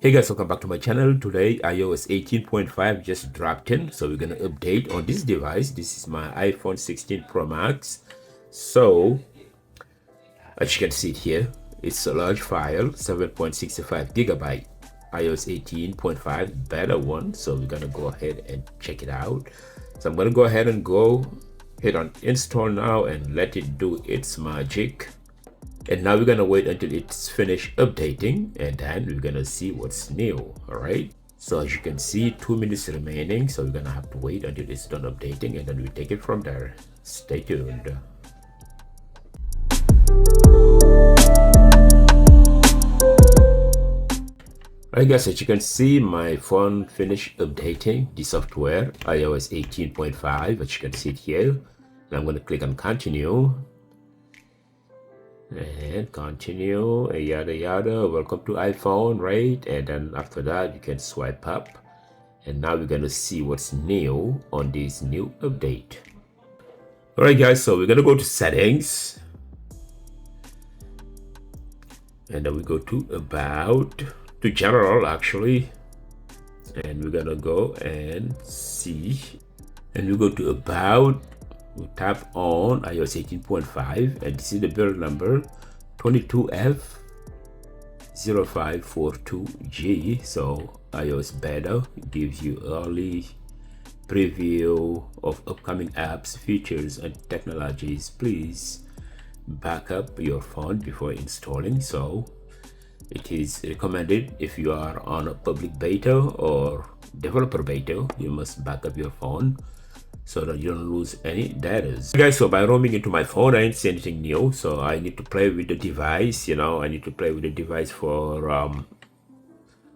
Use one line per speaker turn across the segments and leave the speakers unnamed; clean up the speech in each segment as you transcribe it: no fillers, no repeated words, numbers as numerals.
Hey guys, welcome back to my channel. Today iOS 18.5 just dropped in, so we're gonna update on this device. This is my iPhone 16 Pro Max. So as you can see it here, it's a large file, 7.65 gigabyte, iOS 18.5 beta one. So we're gonna go ahead and check it out. So I'm gonna go ahead and hit on install now and let it do its magic. And now we're gonna wait until it's finished updating, and then we're gonna see what's new. All right, so as you can see, 2 minutes remaining, so we're gonna have to wait until it's done updating, and then we take it from there. Stay tuned. Alright guys, as you can see, my phone finished updating the software, iOS 18.5, as you can see it here. And I'm gonna click on continue. And continue, yada yada, welcome to iPhone, right? And then after that you can swipe up, and now we're gonna see what's new on this new update. All right guys, so we're gonna go to settings, and then we go to about, to general actually, and we're gonna go and see, and we go to about. We tap on iOS 18.5, and this is the build number 22F0542G. So iOS beta gives you early preview of upcoming apps, features, and technologies. Please back up your phone before installing. So it is recommended if you are on a public beta or developer beta, you must back up your phone so that you don't lose any data. Guys, so by roaming into my phone, I didn't see anything new, so I need to play with the device. I need to play with the device for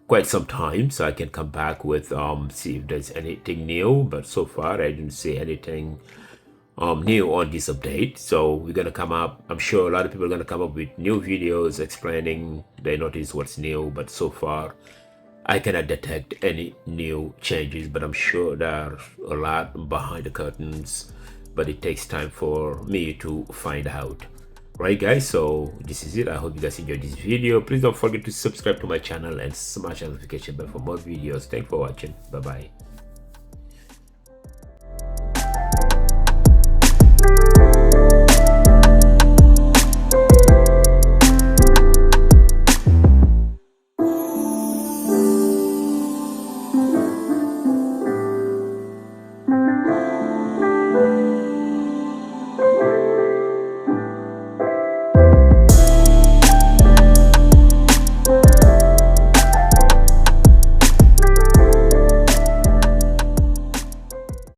quite some time, so I can come back with see if there's anything new. But so far I didn't see anything new on this update. So we're gonna come up, I'm sure a lot of people are gonna come up with new videos explaining they notice what's new, but so far I cannot detect any new changes, but I'm sure there are a lot behind the curtains, but it takes time for me to find out. Right guys, so this is it. I hope you guys enjoyed this video. Please don't forget to subscribe to my channel and smash the notification bell for more videos. Thanks for watching. Bye bye.